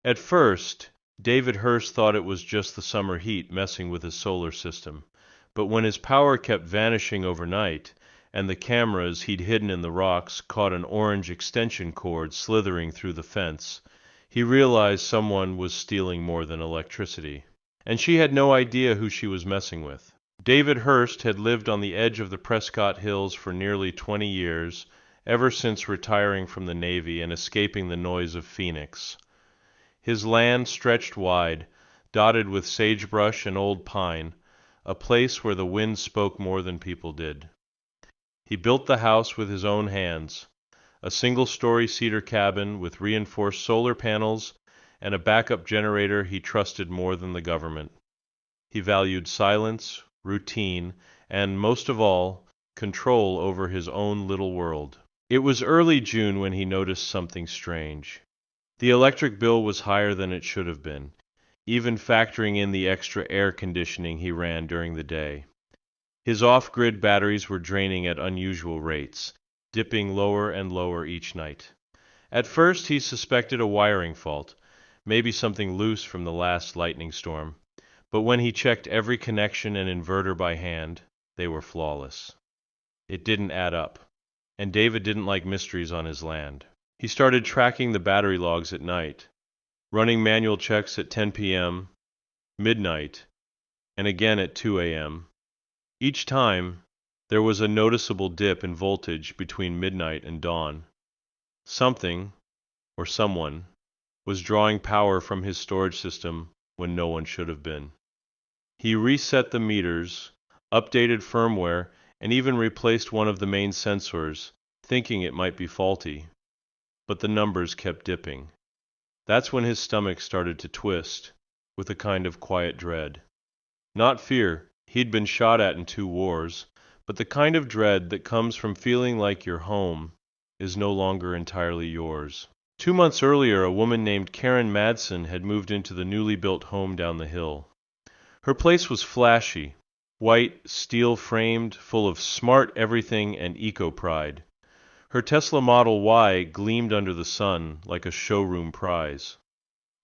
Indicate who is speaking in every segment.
Speaker 1: At first, David Hurst thought it was just the summer heat messing with his solar system, but when his power kept vanishing overnight, and the cameras he'd hidden in the rocks caught an orange extension cord slithering through the fence, he realized someone was stealing more than electricity. And she had no idea who she was messing with. David Hurst had lived on the edge of the Prescott Hills for nearly 20 years, ever since retiring from the Navy and escaping the noise of Phoenix. His land stretched wide, dotted with sagebrush and old pine, a place where the wind spoke more than people did. He built the house with his own hands, a single-story cedar cabin with reinforced solar panels and a backup generator he trusted more than the government. He valued silence, routine, and, most of all, control over his own little world. It was early June when he noticed something strange. The electric bill was higher than it should have been, even factoring in the extra air conditioning he ran during the day. His off-grid batteries were draining at unusual rates, dipping lower and lower each night. At first he suspected a wiring fault, maybe something loose from the last lightning storm, but when he checked every connection and inverter by hand, they were flawless. It didn't add up, and David didn't like mysteries on his land. He started tracking the battery logs at night, running manual checks at 10 p.m., midnight, and again at 2 a.m. Each time, there was a noticeable dip in voltage between midnight and dawn. Something, or someone, was drawing power from his storage system when no one should have been. He reset the meters, updated firmware, and even replaced one of the main sensors, thinking it might be faulty. But the numbers kept dipping. That's when his stomach started to twist, with a kind of quiet dread. Not fear, he'd been shot at in 2 wars, but the kind of dread that comes from feeling like your home is no longer entirely yours. 2 months earlier, a woman named Karen Madsen had moved into the newly built home down the hill. Her place was flashy, white, steel-framed, full of smart everything and eco-pride. Her Tesla Model Y gleamed under the sun like a showroom prize.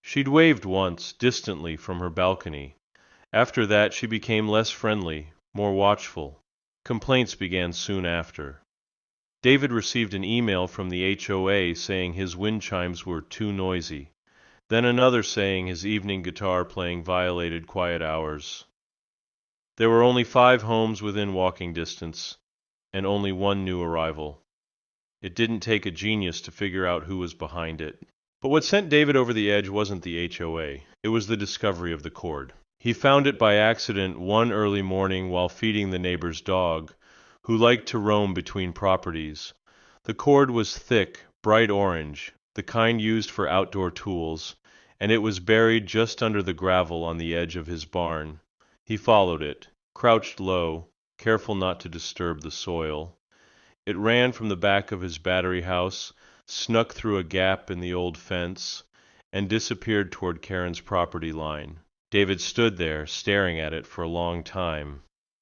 Speaker 1: She'd waved once, distantly, from her balcony. After that she became less friendly, more watchful. Complaints began soon after. David received an email from the HOA saying his wind chimes were too noisy, then another saying his evening guitar playing violated quiet hours. There were only 5 homes within walking distance, and only one new arrival. It didn't take a genius to figure out who was behind it. But what sent David over the edge wasn't the HOA. It was the discovery of the cord. He found it by accident one early morning while feeding the neighbor's dog, who liked to roam between properties. The cord was thick, bright orange, the kind used for outdoor tools, and it was buried just under the gravel on the edge of his barn. He followed it, crouched low, careful not to disturb the soil. It ran from the back of his battery house, snuck through a gap in the old fence, and disappeared toward Karen's property line. David stood there, staring at it for a long time.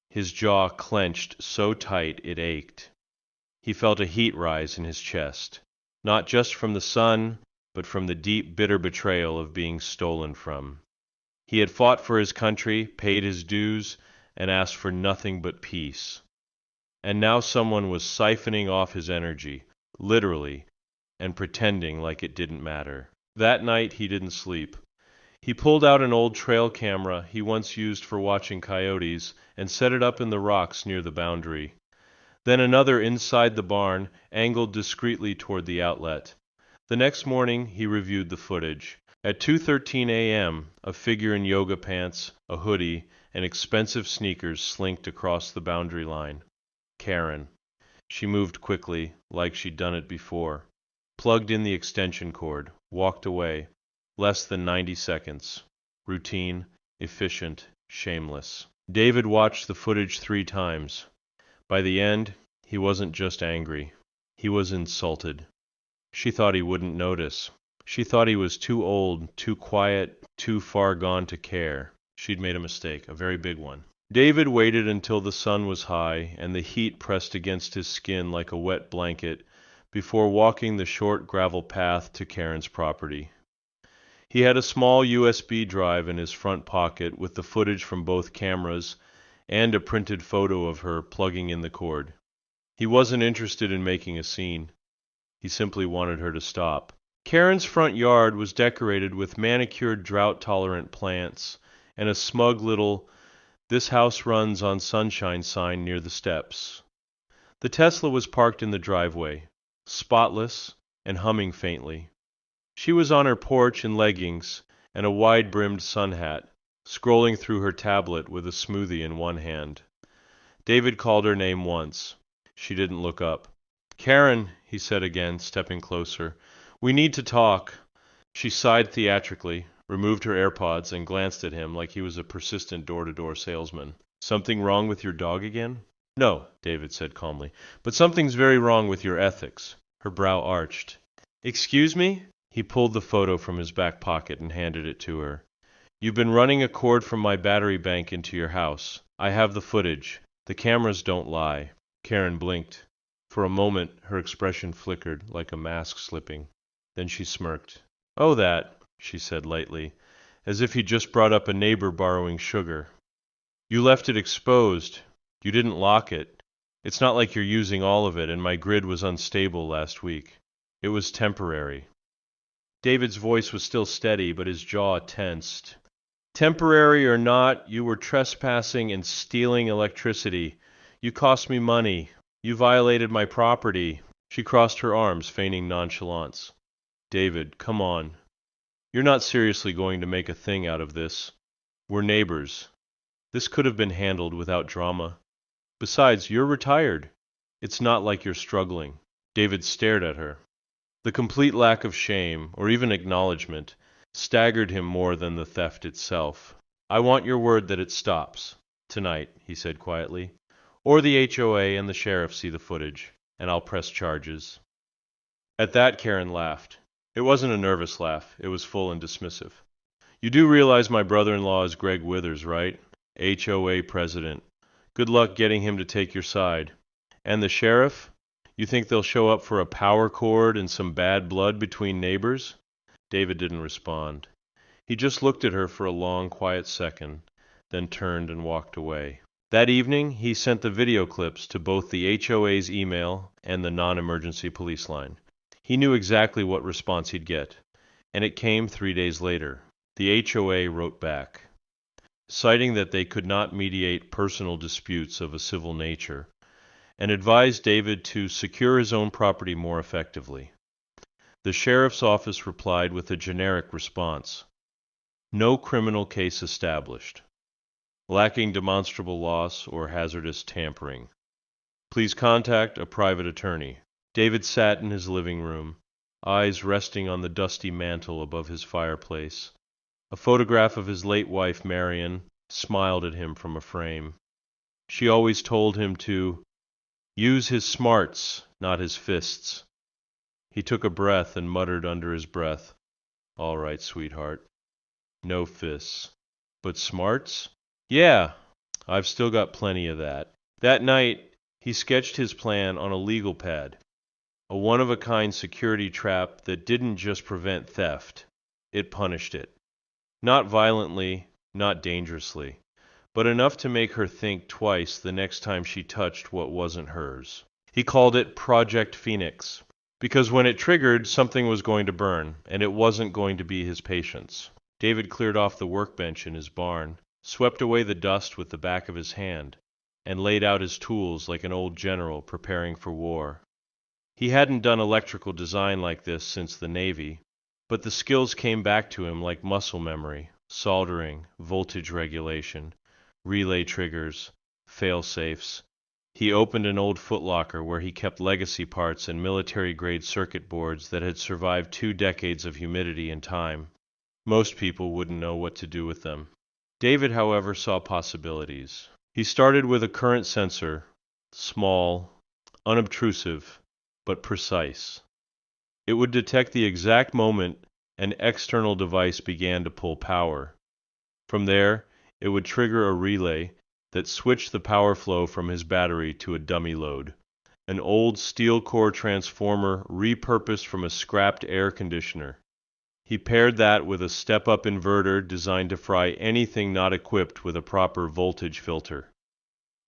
Speaker 1: His jaw clenched so tight it ached. He felt a heat rise in his chest, not just from the sun, but from the deep, bitter betrayal of being stolen from. He had fought for his country, paid his dues, and asked for nothing but peace. And now someone was siphoning off his energy, literally, and pretending like it didn't matter. That night he didn't sleep. He pulled out an old trail camera he once used for watching coyotes and set it up in the rocks near the boundary. Then another inside the barn, angled discreetly toward the outlet. The next morning he reviewed the footage. At 2:13 a.m., a figure in yoga pants, a hoodie, and expensive sneakers slinked across the boundary line. Karen. She moved quickly, like she'd done it before. Plugged in the extension cord, walked away. Less than 90 seconds. Routine, efficient, shameless. David watched the footage 3 times. By the end, he wasn't just angry. He was insulted. She thought he wouldn't notice. She thought he was too old, too quiet, too far gone to care. She'd made a mistake, a very big one. David waited until the sun was high and the heat pressed against his skin like a wet blanket before walking the short gravel path to Karen's property. He had a small USB drive in his front pocket with the footage from both cameras and a printed photo of her plugging in the cord. He wasn't interested in making a scene. He simply wanted her to stop. Karen's front yard was decorated with manicured drought-tolerant plants and a smug little "This house runs on sunshine" sign near the steps. The Tesla was parked in the driveway, spotless and humming faintly. She was on her porch in leggings and a wide-brimmed sun hat, scrolling through her tablet with a smoothie in one hand. David called her name once. She didn't look up. "Karen," he said again, stepping closer. "We need to talk." She sighed theatrically, removed her AirPods, and glanced at him like he was a persistent door-to-door salesman. "Something wrong with your dog again?" "No," David said calmly, "but something's very wrong with your ethics." Her brow arched. "Excuse me?" He pulled the photo from his back pocket and handed it to her. "You've been running a cord from my battery bank into your house. I have the footage. The cameras don't lie." Karen blinked. For a moment her expression flickered, like a mask slipping. Then she smirked. "Oh, that," she said lightly, as if he'd just brought up a neighbor borrowing sugar. "You left it exposed. You didn't lock it. It's not like you're using all of it, and my grid was unstable last week. It was temporary." David's voice was still steady, but his jaw tensed. "Temporary or not, you were trespassing and stealing electricity. You cost me money. You violated my property." She crossed her arms, feigning nonchalance. "David, come on. You're not seriously going to make a thing out of this. We're neighbors. This could have been handled without drama. Besides, you're retired. It's not like you're struggling." David stared at her. The complete lack of shame, or even acknowledgement, staggered him more than the theft itself. "I want your word that it stops. Tonight," he said quietly. "Or the HOA and the sheriff see the footage, and I'll press charges." At that, Karen laughed. It wasn't a nervous laugh. It was full and dismissive. "You do realize my brother-in-law is Greg Withers, right? HOA president. Good luck getting him to take your side. And the sheriff? You think they'll show up for a power cord and some bad blood between neighbors?" David didn't respond. He just looked at her for a long, quiet second, then turned and walked away. That evening, he sent the video clips to both the HOA's email and the non-emergency police line. He knew exactly what response he'd get, and it came 3 days later. The HOA wrote back, citing that they could not mediate personal disputes of a civil nature, and advised David to secure his own property more effectively. The sheriff's office replied with a generic response: "No criminal case established. Lacking demonstrable loss or hazardous tampering. Please contact a private attorney." David sat in his living room, eyes resting on the dusty mantel above his fireplace. A photograph of his late wife, Marion, smiled at him from a frame. She always told him to use his smarts, not his fists. He took a breath and muttered under his breath, "All right, sweetheart. No fists. But smarts? Yeah, I've still got plenty of that." That night, he sketched his plan on a legal pad, a one-of-a-kind security trap that didn't just prevent theft, it punished it. Not violently, not dangerously, but enough to make her think twice the next time she touched what wasn't hers. He called it Project Phoenix, because when it triggered, something was going to burn, and it wasn't going to be his patience. David cleared off the workbench in his barn, swept away the dust with the back of his hand, and laid out his tools like an old general preparing for war. He hadn't done electrical design like this since the Navy, but the skills came back to him like muscle memory: soldering, voltage regulation, relay triggers, fail-safes. He opened an old footlocker where he kept legacy parts and military-grade circuit boards that had survived 2 decades of humidity and time. Most people wouldn't know what to do with them. David, however, saw possibilities. He started with a current sensor, small, unobtrusive, but precise. It would detect the exact moment an external device began to pull power. From there, it would trigger a relay that switched the power flow from his battery to a dummy load, an old steel core transformer repurposed from a scrapped air conditioner. He paired that with a step-up inverter designed to fry anything not equipped with a proper voltage filter.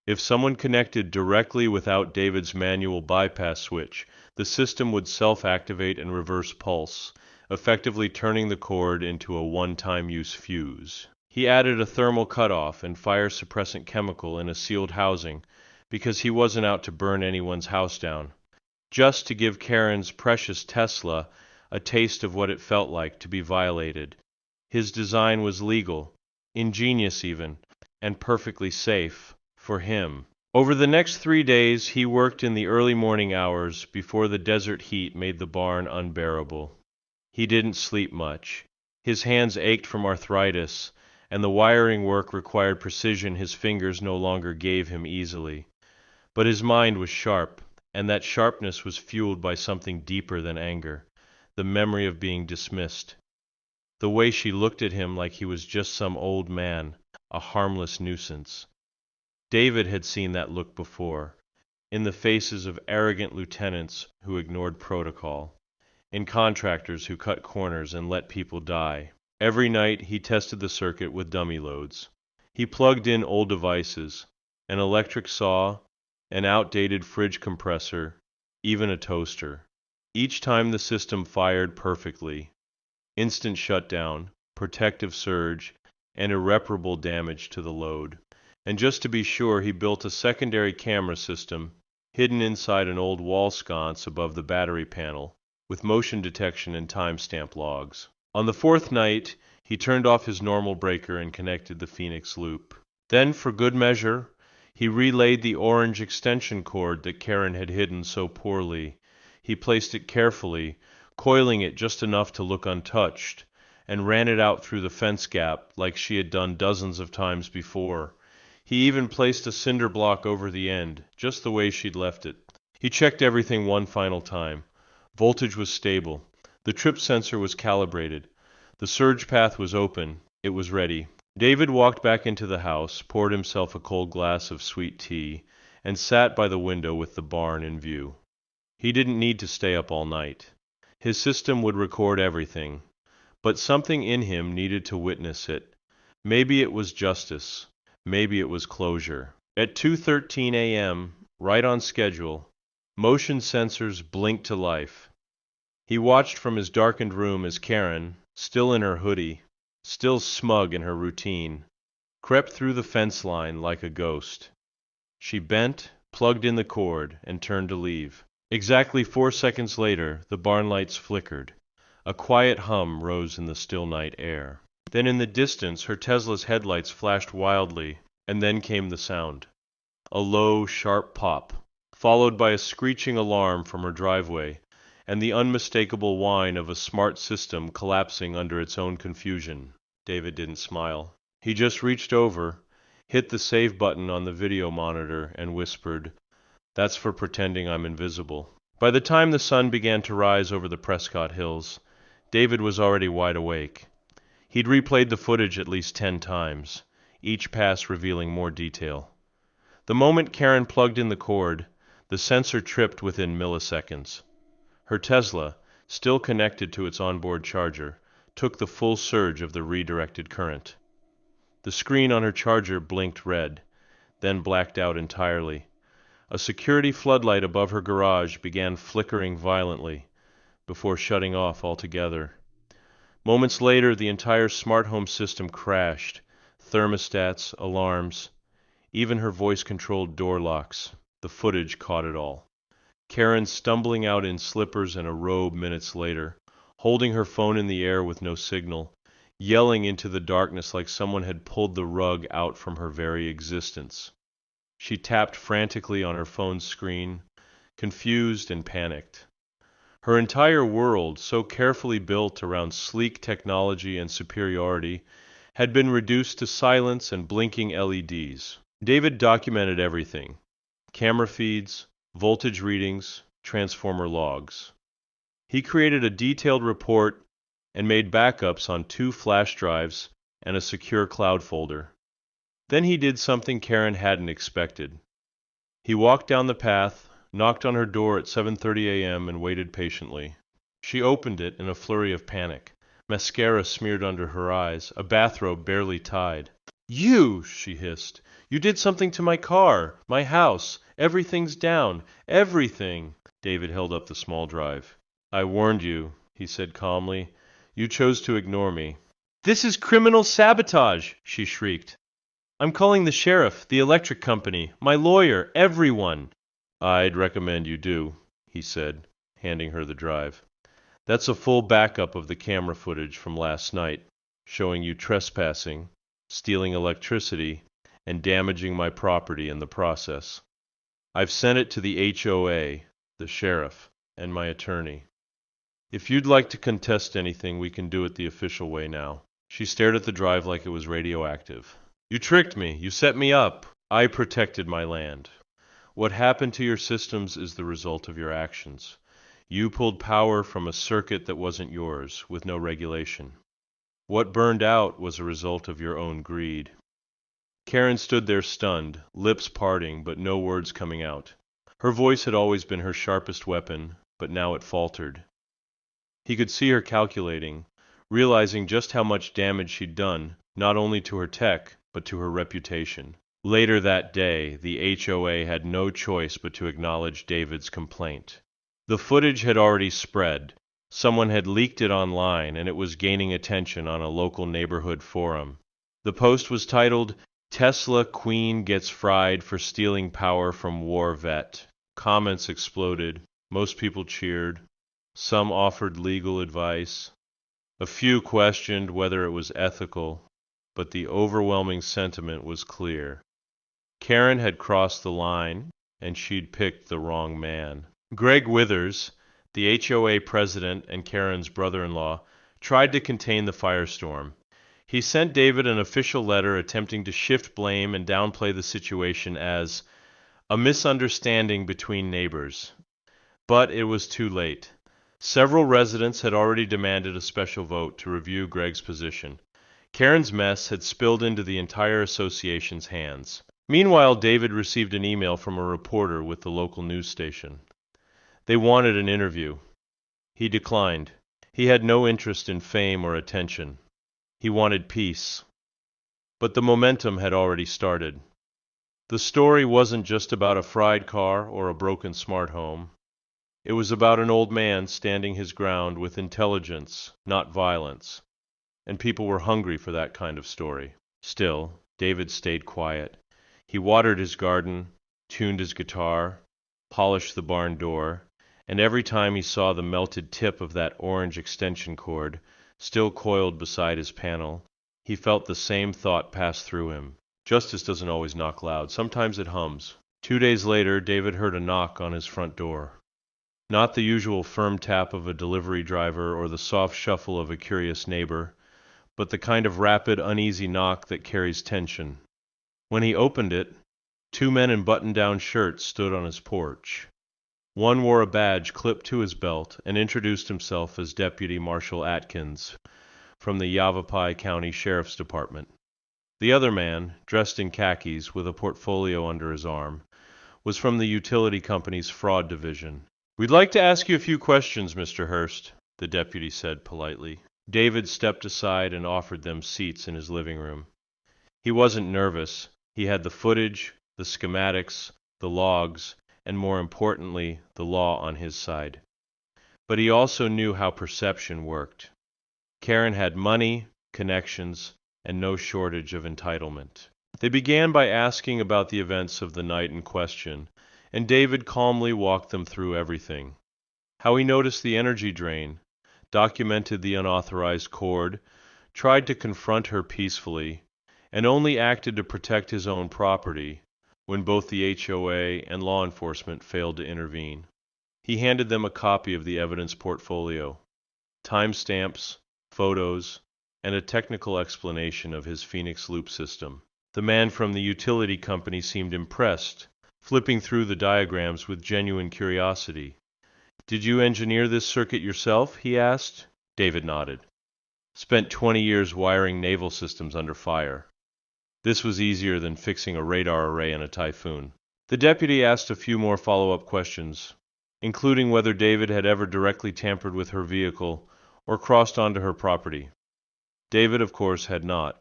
Speaker 1: If someone connected directly without David's manual bypass switch, the system would self-activate and reverse pulse, effectively turning the cord into a one-time use fuse. He added a thermal cutoff and fire suppressant chemical in a sealed housing because he wasn't out to burn anyone's house down, just to give Karen's precious Tesla a taste of what it felt like to be violated. His design was legal, ingenious even, and perfectly safe for him. Over the next 3 days, he worked in the early morning hours before the desert heat made the barn unbearable. He didn't sleep much. His hands ached from arthritis, and the wiring work required precision his fingers no longer gave him easily. But his mind was sharp, and that sharpness was fueled by something deeper than anger, the memory of being dismissed. The way she looked at him like he was just some old man, a harmless nuisance. David had seen that look before, in the faces of arrogant lieutenants who ignored protocol, in contractors who cut corners and let people die. Every night he tested the circuit with dummy loads. He plugged in old devices, an electric saw, an outdated fridge compressor, even a toaster. Each time the system fired perfectly. Instant shutdown, protective surge, and irreparable damage to the load. And just to be sure, he built a secondary camera system hidden inside an old wall sconce above the battery panel, with motion detection and timestamp logs. On the 4th night, he turned off his normal breaker and connected the Phoenix loop. Then, for good measure, he relayed the orange extension cord that Karen had hidden so poorly. He placed it carefully, coiling it just enough to look untouched, and ran it out through the fence gap like she had done dozens of times before. He even placed a cinder block over the end, just the way she'd left it. He checked everything one final time. Voltage was stable. The trip sensor was calibrated. The surge path was open. It was ready. David walked back into the house, poured himself a cold glass of sweet tea, and sat by the window with the barn in view. He didn't need to stay up all night. His system would record everything. But something in him needed to witness it. Maybe it was justice. Maybe it was closure. At 2:13 a.m., right on schedule, motion sensors blinked to life. He watched from his darkened room as Karen, still in her hoodie, still smug in her routine, crept through the fence line like a ghost. She bent, plugged in the cord, and turned to leave. Exactly 4 seconds later, the barn lights flickered. A quiet hum rose in the still night air. Then in the distance, her Tesla's headlights flashed wildly, and then came the sound. A low, sharp pop, followed by a screeching alarm from her driveway, and the unmistakable whine of a smart system collapsing under its own confusion. David didn't smile. He just reached over, hit the save button on the video monitor, and whispered, "That's for pretending I'm invisible." By the time the sun began to rise over the Prescott Hills, David was already wide awake. He'd replayed the footage at least 10 times, each pass revealing more detail. The moment Karen plugged in the cord, the sensor tripped within milliseconds. Her Tesla, still connected to its onboard charger, took the full surge of the redirected current. The screen on her charger blinked red, then blacked out entirely. A security floodlight above her garage began flickering violently, before shutting off altogether. Moments later, the entire smart home system crashed. Thermostats, alarms, even her voice-controlled door locks. The footage caught it all. Karen stumbling out in slippers and a robe minutes later, holding her phone in the air with no signal, yelling into the darkness like someone had pulled the rug out from her very existence. She tapped frantically on her phone's screen, confused and panicked. Her entire world, so carefully built around sleek technology and superiority, had been reduced to silence and blinking LEDs. David documented everything: camera feeds, voltage readings, transformer logs. He created a detailed report and made backups on 2 flash drives and a secure cloud folder. Then he did something Karen hadn't expected. He walked down the path, knocked on her door at 7:30 a.m. and waited patiently. She opened it in a flurry of panic, mascara smeared under her eyes, a bathrobe barely tied. "You!" she hissed. "You did something to my car, my house. Everything's down. Everything!" David held up the small drive. "I warned you," he said calmly. "You chose to ignore me." "This is criminal sabotage!" she shrieked. "I'm calling the sheriff, the electric company, my lawyer, everyone." "I'd recommend you do," he said, handing her the drive. "That's a full backup of the camera footage from last night, showing you trespassing, stealing electricity, and damaging my property in the process. I've sent it to the HOA, the sheriff, and my attorney. If you'd like to contest anything, we can do it the official way now." She stared at the drive like it was radioactive. "You tricked me. You set me up. I protected my land. What happened to your systems is the result of your actions. You pulled power from a circuit that wasn't yours, with no regulation. What burned out was a result of your own greed." Karen stood there stunned, lips parting but no words coming out. Her voice had always been her sharpest weapon, but now it faltered. He could see her calculating, realizing just how much damage she'd done, not only to her tech, but to her reputation. Later that day, the HOA had no choice but to acknowledge David's complaint. The footage had already spread. Someone had leaked it online, and it was gaining attention on a local neighborhood forum. The post was titled, "Tesla Queen Gets Fried for Stealing Power from War Vet." Comments exploded. Most people cheered. Some offered legal advice. A few questioned whether it was ethical, but the overwhelming sentiment was clear. Karen had crossed the line, and she'd picked the wrong man. Greg Withers, the HOA president and Karen's brother-in-law, tried to contain the firestorm. He sent David an official letter attempting to shift blame and downplay the situation as a misunderstanding between neighbors. But it was too late. Several residents had already demanded a special vote to review Greg's position. Karen's mess had spilled into the entire association's hands. Meanwhile, David received an email from a reporter with the local news station. They wanted an interview. He declined. He had no interest in fame or attention. He wanted peace. But the momentum had already started. The story wasn't just about a fried car or a broken smart home. It was about an old man standing his ground with intelligence, not violence. And people were hungry for that kind of story. Still, David stayed quiet. He watered his garden, tuned his guitar, polished the barn door, and every time he saw the melted tip of that orange extension cord, still coiled beside his panel, he felt the same thought pass through him. Justice doesn't always knock loud. Sometimes it hums. 2 days later, David heard a knock on his front door. Not the usual firm tap of a delivery driver or the soft shuffle of a curious neighbor, but the kind of rapid, uneasy knock that carries tension. When he opened it, 2 men in button-down shirts stood on his porch. One wore a badge clipped to his belt and introduced himself as Deputy Marshal Atkins from the Yavapai County Sheriff's Department. The other man, dressed in khakis with a portfolio under his arm, was from the utility company's fraud division. "We'd like to ask you a few questions, Mr. Hurst," the deputy said politely. David stepped aside and offered them seats in his living room. He wasn't nervous. He had the footage, the schematics, the logs, and more importantly, the law on his side. But he also knew how perception worked. Karen had money, connections, and no shortage of entitlement. They began by asking about the events of the night in question, and David calmly walked them through everything. How he noticed the energy drain, documented the unauthorized cord, tried to confront her peacefully, and only acted to protect his own property when both the HOA and law enforcement failed to intervene. He handed them a copy of the evidence portfolio, timestamps, photos, and a technical explanation of his Phoenix Loop system. The man from the utility company seemed impressed, flipping through the diagrams with genuine curiosity. "Did you engineer this circuit yourself?" he asked. David nodded. "Spent 20 years wiring naval systems under fire. This was easier than fixing a radar array in a typhoon." The deputy asked a few more follow-up questions, including whether David had ever directly tampered with her vehicle or crossed onto her property. David, of course, had not.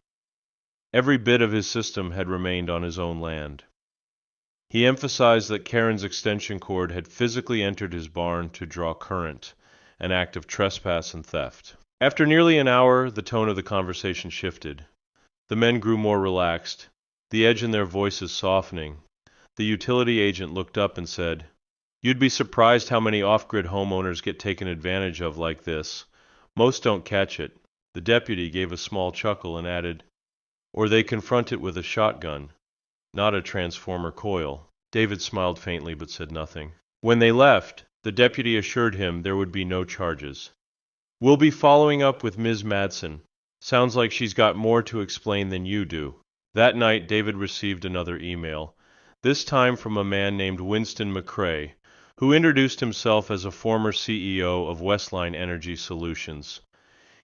Speaker 1: Every bit of his system had remained on his own land. He emphasized that Karen's extension cord had physically entered his barn to draw current, an act of trespass and theft. After nearly an hour, the tone of the conversation shifted. The men grew more relaxed, the edge in their voices softening. The utility agent looked up and said, "You'd be surprised how many off-grid homeowners get taken advantage of like this. Most don't catch it." The deputy gave a small chuckle and added, "Or they confront it with a shotgun, not a transformer coil." David smiled faintly but said nothing. When they left, the deputy assured him there would be no charges. "We'll be following up with Ms. Madsen. Sounds like she's got more to explain than you do." That night, David received another email, this time from a man named Winston McCrae, who introduced himself as a former CEO of Westline Energy Solutions.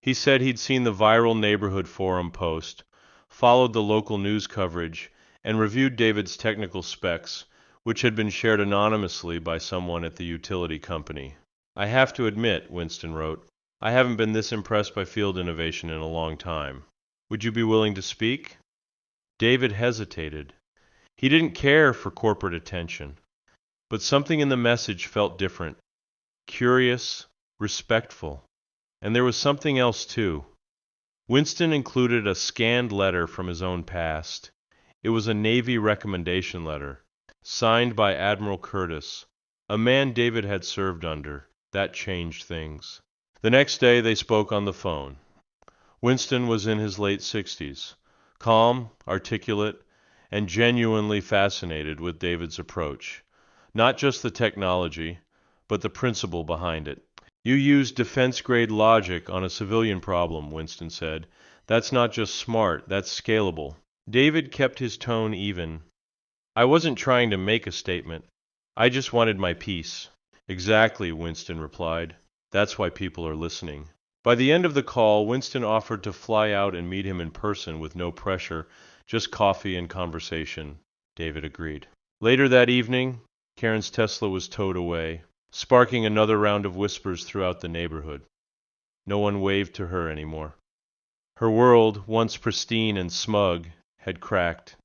Speaker 1: He said he'd seen the viral neighborhood forum post, followed the local news coverage, and reviewed David's technical specs, which had been shared anonymously by someone at the utility company. "I have to admit," Winston wrote, "I haven't been this impressed by field innovation in a long time. Would you be willing to speak?" David hesitated. He didn't care for corporate attention, but something in the message felt different, curious, respectful. And there was something else, too. Winston included a scanned letter from his own past. It was a Navy recommendation letter, signed by Admiral Curtis, a man David had served under. That changed things. The next day they spoke on the phone. Winston was in his late 60s, calm, articulate, and genuinely fascinated with David's approach. Not just the technology, but the principle behind it. "You use defense-grade logic on a civilian problem," Winston said. "That's not just smart, that's scalable." David kept his tone even. "I wasn't trying to make a statement. I just wanted my piece." "Exactly," Winston replied. "That's why people are listening." By the end of the call, Winston offered to fly out and meet him in person with no pressure, just coffee and conversation. David agreed. Later that evening, Karen's Tesla was towed away, sparking another round of whispers throughout the neighborhood. No one waved to her anymore. Her world, once pristine and smug, had cracked.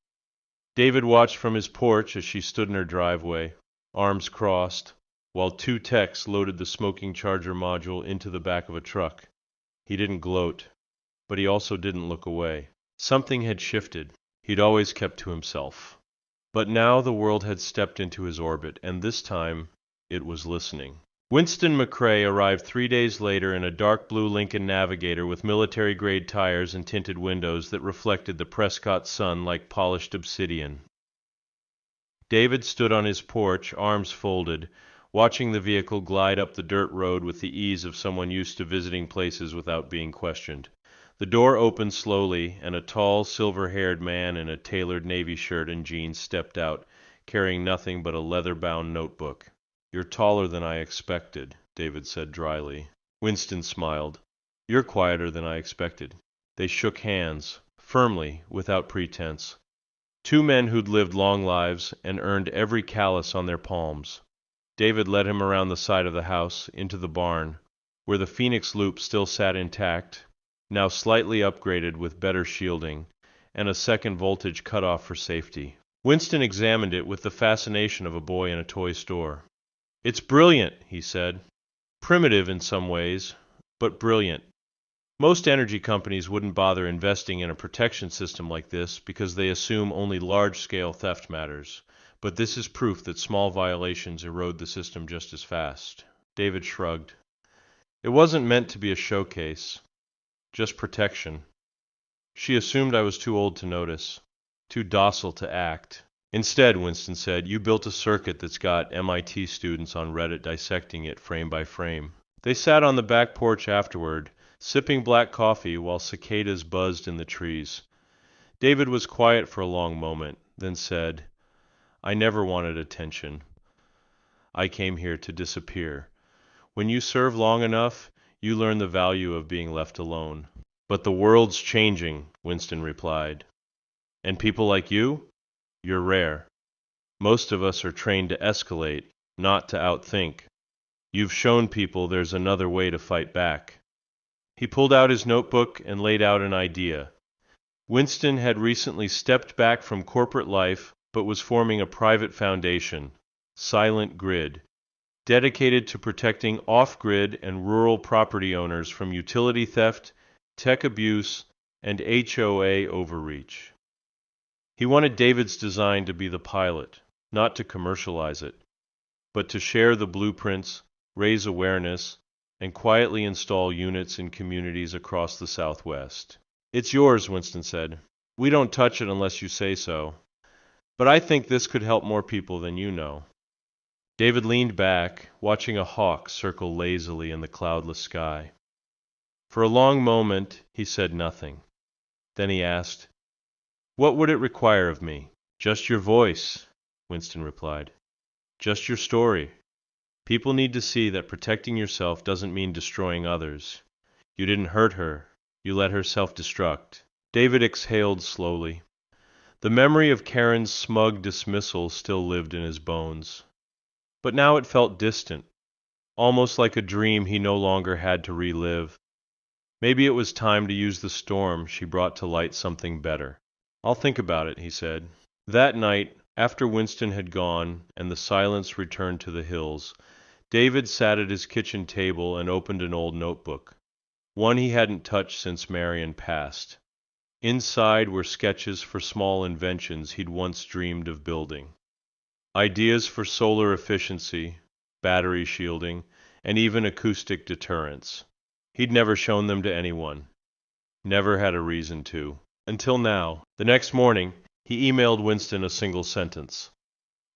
Speaker 1: David watched from his porch as she stood in her driveway, arms crossed, while two techs loaded the smoking charger module into the back of a truck. He didn't gloat, but he also didn't look away. Something had shifted. He'd always kept to himself. But now the world had stepped into his orbit, and this time it was listening. Winston McCrae arrived 3 days later in a dark blue Lincoln Navigator with military-grade tires and tinted windows that reflected the Prescott sun like polished obsidian. David stood on his porch, arms folded, watching the vehicle glide up the dirt road with the ease of someone used to visiting places without being questioned. The door opened slowly, and a tall, silver-haired man in a tailored navy shirt and jeans stepped out, carrying nothing but a leather-bound notebook. "You're taller than I expected," David said dryly. Winston smiled. "You're quieter than I expected." They shook hands, firmly, without pretense. Two men who'd lived long lives and earned every callus on their palms. David led him around the side of the house, into the barn, where the Phoenix loop still sat intact, now slightly upgraded with better shielding, and a second voltage cutoff for safety. Winston examined it with the fascination of a boy in a toy store. "It's brilliant," he said. "Primitive in some ways, but brilliant. Most energy companies wouldn't bother investing in a protection system like this because they assume only large-scale theft matters. But this is proof that small violations erode the system just as fast." David shrugged. "It wasn't meant to be a showcase. Just protection." She assumed I was too old to notice, too docile to act. "Instead," Winston said, "you built a circuit that's got MIT students on Reddit dissecting it frame by frame." They sat on the back porch afterward, sipping black coffee while cicadas buzzed in the trees. David was quiet for a long moment, then said, "I never wanted attention. I came here to disappear. When you serve long enough, you learn the value of being left alone." "But the world's changing," Winston replied. "And people like you? You're rare. Most of us are trained to escalate, not to outthink. You've shown people there's another way to fight back." He pulled out his notebook and laid out an idea. Winston had recently stepped back from corporate life but was forming a private foundation, Silent Grid, dedicated to protecting off-grid and rural property owners from utility theft, tech abuse, and HOA overreach. He wanted David's design to be the pilot, not to commercialize it, but to share the blueprints, raise awareness, and quietly install units in communities across the Southwest. "It's yours," Winston said. "We don't touch it unless you say so. But I think this could help more people than you know." David leaned back, watching a hawk circle lazily in the cloudless sky. For a long moment he said nothing. Then he asked, "What would it require of me?" "Just your voice," Winston replied. "Just your story. People need to see that protecting yourself doesn't mean destroying others. You didn't hurt her. You let her self-destruct." David exhaled slowly. The memory of Karen's smug dismissal still lived in his bones. But now it felt distant, almost like a dream he no longer had to relive. Maybe it was time to use the storm she brought to light something better. "I'll think about it," he said. That night, after Winston had gone and the silence returned to the hills, David sat at his kitchen table and opened an old notebook, one he hadn't touched since Marion passed. Inside were sketches for small inventions he'd once dreamed of building. Ideas for solar efficiency, battery shielding, and even acoustic deterrence. He'd never shown them to anyone. Never had a reason to. Until now. The next morning, he emailed Winston a single sentence.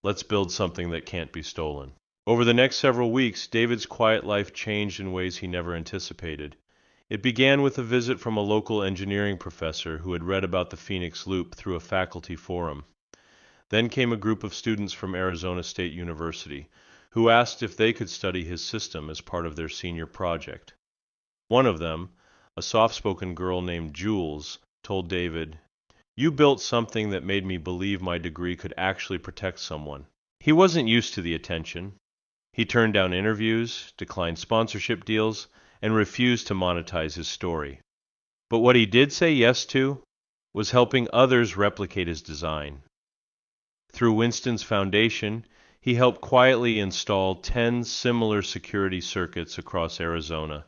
Speaker 1: "Let's build something that can't be stolen." Over the next several weeks, David's quiet life changed in ways he never anticipated. It began with a visit from a local engineering professor who had read about the Phoenix Loop through a faculty forum. Then came a group of students from Arizona State University, who asked if they could study his system as part of their senior project. One of them, a soft-spoken girl named Jules, told David, "You built something that made me believe my degree could actually protect someone." He wasn't used to the attention. He turned down interviews, declined sponsorship deals, and refused to monetize his story. But what he did say yes to was helping others replicate his design. Through Winston's foundation, he helped quietly install 10 similar security circuits across Arizona,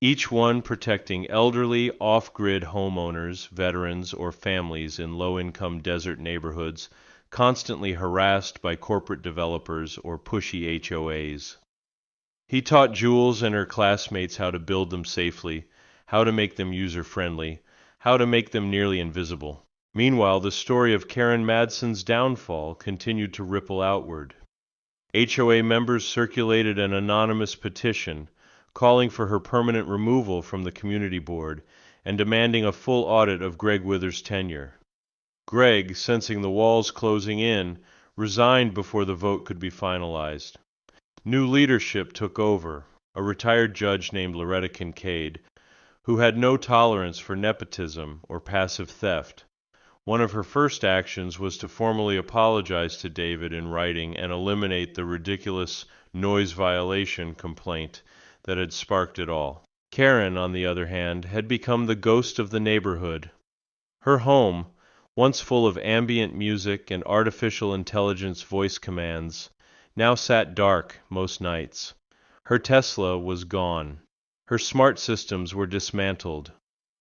Speaker 1: each one protecting elderly, off-grid homeowners, veterans, or families in low-income desert neighborhoods constantly harassed by corporate developers or pushy HOAs. He taught Jules and her classmates how to build them safely, how to make them user-friendly, how to make them nearly invisible. Meanwhile, the story of Karen Madson's downfall continued to ripple outward. HOA members circulated an anonymous petition calling for her permanent removal from the community board and demanding a full audit of Greg Withers' tenure. Greg, sensing the walls closing in, resigned before the vote could be finalized. New leadership took over, a retired judge named Loretta Kincaid, who had no tolerance for nepotism or passive theft. One of her first actions was to formally apologize to David in writing and eliminate the ridiculous noise violation complaint that had sparked it all. Karen, on the other hand, had become the ghost of the neighborhood. Her home, once full of ambient music and artificial intelligence voice commands, now sat dark most nights. Her Tesla was gone. Her smart systems were dismantled.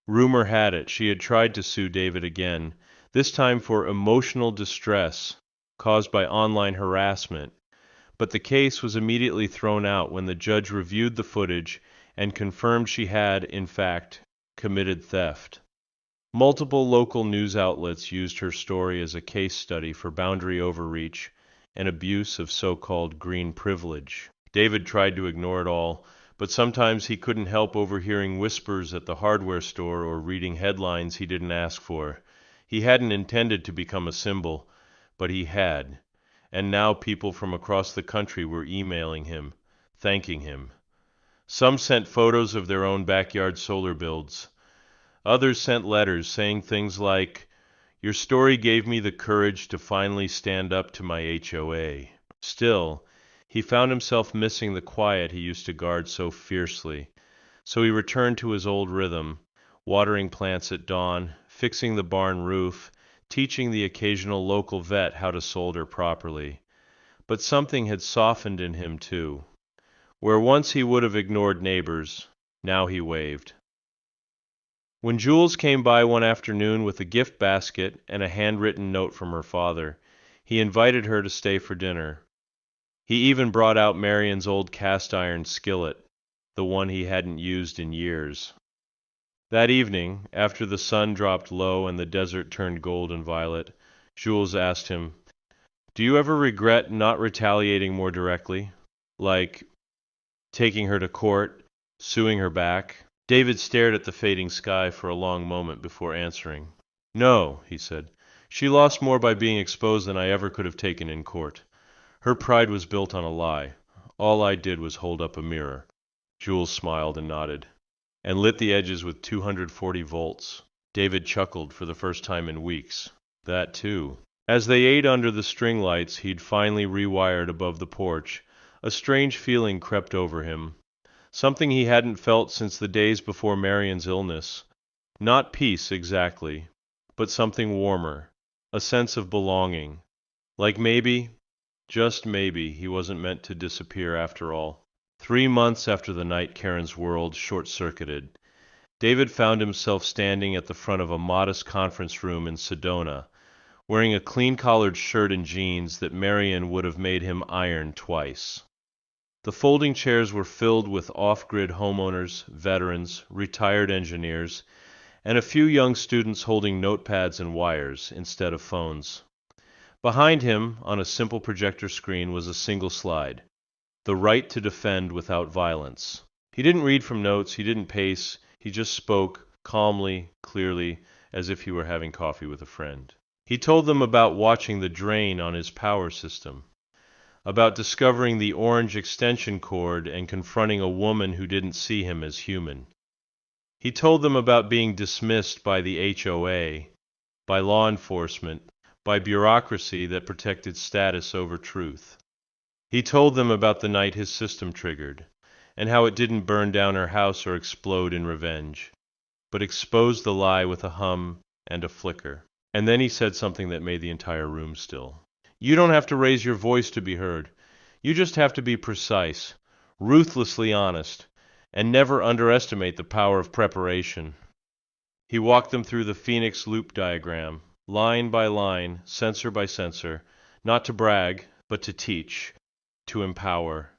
Speaker 1: Rumor had it she had tried to sue David again, this time for emotional distress caused by online harassment, but the case was immediately thrown out when the judge reviewed the footage and confirmed she had, in fact, committed theft. Multiple local news outlets used her story as a case study for boundary overreach and abuse of so-called green privilege. David tried to ignore it all, but sometimes he couldn't help overhearing whispers at the hardware store or reading headlines he didn't ask for. He hadn't intended to become a symbol, but he had, and now people from across the country were emailing him, thanking him. Some sent photos of their own backyard solar builds. Others sent letters saying things like, "Your story gave me the courage to finally stand up to my HOA." Still, he found himself missing the quiet he used to guard so fiercely, So he returned to his old rhythm, watering plants at dawn, fixing the barn roof, teaching the occasional local vet how to solder properly. But something had softened in him, too. Where once he would have ignored neighbors, now he waved. When Jules came by one afternoon with a gift basket and a handwritten note from her father, he invited her to stay for dinner. He even brought out Marion's old cast-iron skillet, the one he hadn't used in years. That evening, after the sun dropped low and the desert turned gold and violet, Jules asked him, "Do you ever regret not retaliating more directly? Like taking her to court, suing her back?" David stared at the fading sky for a long moment before answering. "No," he said. "She lost more by being exposed than I ever could have taken in court. Her pride was built on a lie. All I did was hold up a mirror." Jules smiled and nodded. "And lit the edges with 240 volts." David chuckled for the first time in weeks. That too. As they ate under the string lights he'd finally rewired above the porch, a strange feeling crept over him. Something he hadn't felt since the days before Marion's illness. Not peace, exactly, but something warmer, a sense of belonging. Like maybe, just maybe, he wasn't meant to disappear after all. 3 months after the night Karen's world short-circuited, David found himself standing at the front of a modest conference room in Sedona, wearing a clean-collared shirt and jeans that Marion would have made him iron twice. The folding chairs were filled with off-grid homeowners, veterans, retired engineers, and a few young students holding notepads and wires instead of phones. Behind him, on a simple projector screen, was a single slide: the right to defend without violence. He didn't read from notes, he didn't pace, he just spoke, calmly, clearly, as if he were having coffee with a friend. He told them about watching the drain on his power system, about discovering the orange extension cord and confronting a woman who didn't see him as human. He told them about being dismissed by the HOA, by law enforcement, by bureaucracy that protected status over truth. He told them about the night his system triggered, and how it didn't burn down her house or explode in revenge, but exposed the lie with a hum and a flicker. And then he said something that made the entire room still. "You don't have to raise your voice to be heard. You just have to be precise, ruthlessly honest, and never underestimate the power of preparation." He walked them through the Phoenix loop diagram, line by line, sensor by sensor, not to brag, but to teach, to empower.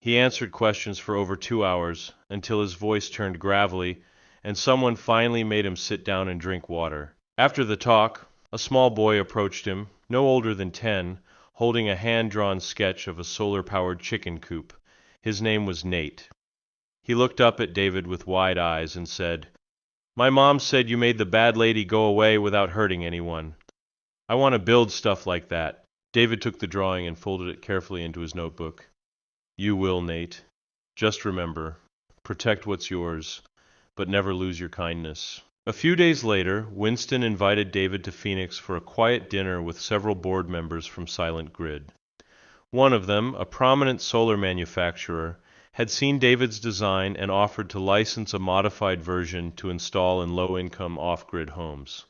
Speaker 1: He answered questions for over 2 hours, until his voice turned gravelly, and someone finally made him sit down and drink water. After the talk, a small boy approached him, no older than 10, holding a hand-drawn sketch of a solar-powered chicken coop. His name was Nate. He looked up at David with wide eyes and said, "My mom said you made the bad lady go away without hurting anyone. I want to build stuff like that." David took the drawing and folded it carefully into his notebook. "You will, Nate. Just remember, protect what's yours, but never lose your kindness." A few days later, Winston invited David to Phoenix for a quiet dinner with several board members from Silent Grid. One of them, a prominent solar manufacturer, had seen David's design and offered to license a modified version to install in low-income off-grid homes.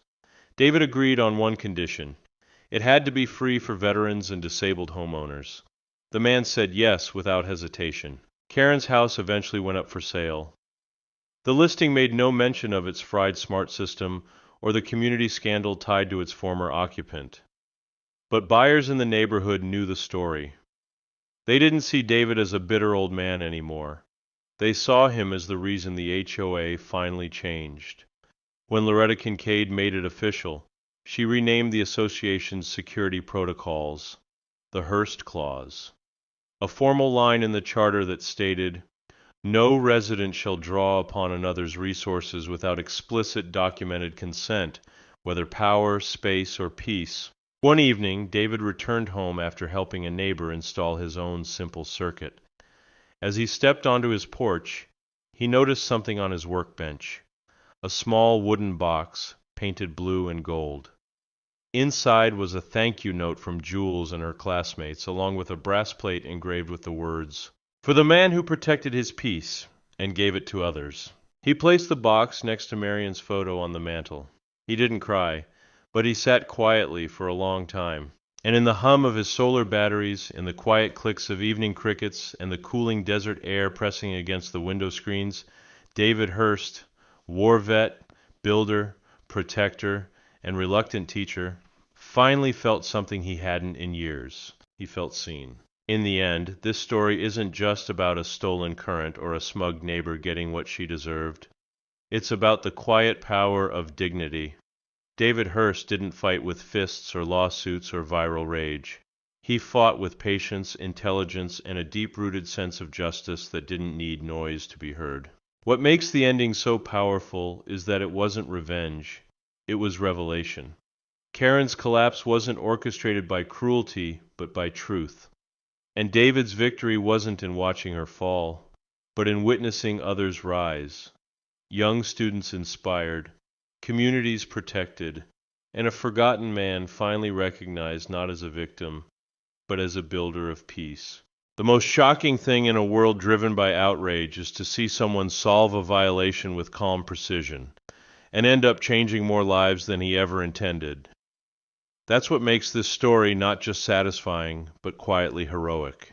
Speaker 1: David agreed on one condition: it had to be free for veterans and disabled homeowners. The man said yes without hesitation. Karen's house eventually went up for sale. The listing made no mention of its fried smart system or the community scandal tied to its former occupant. But buyers in the neighborhood knew the story. They didn't see David as a bitter old man anymore. They saw him as the reason the HOA finally changed. When Loretta Kincaid made it official, she renamed the association's security protocols the Hearst Clause, a formal line in the charter that stated, "No resident shall draw upon another's resources without explicit documented consent, whether power, space, or peace." One evening, David returned home after helping a neighbor install his own simple circuit. As he stepped onto his porch, he noticed something on his workbench: a small wooden box, painted blue and gold. Inside was a thank you note from Jules and her classmates, along with a brass plate engraved with the words, "For the man who protected his peace and gave it to others. He placed the box next to Marion's photo on the mantel. He didn't cry, but he sat quietly for a long time. And in the hum of his solar batteries, in the quiet clicks of evening crickets, and the cooling desert air pressing against the window screens, David Hurst, war vet, builder, protector, and reluctant teacher, finally felt something he hadn't in years. He felt seen. In the end, this story isn't just about a stolen current or a smug neighbor getting what she deserved. It's about the quiet power of dignity. David Hurst didn't fight with fists or lawsuits or viral rage. He fought with patience, intelligence, and a deep-rooted sense of justice that didn't need noise to be heard. What makes the ending so powerful is that it wasn't revenge. It was revelation. Karen's collapse wasn't orchestrated by cruelty, but by truth. And David's victory wasn't in watching her fall, but in witnessing others rise. Young students inspired, communities protected, and a forgotten man finally recognized not as a victim, but as a builder of peace. The most shocking thing in a world driven by outrage is to see someone solve a violation with calm precision, and end up changing more lives than he ever intended. That's what makes this story not just satisfying, but quietly heroic.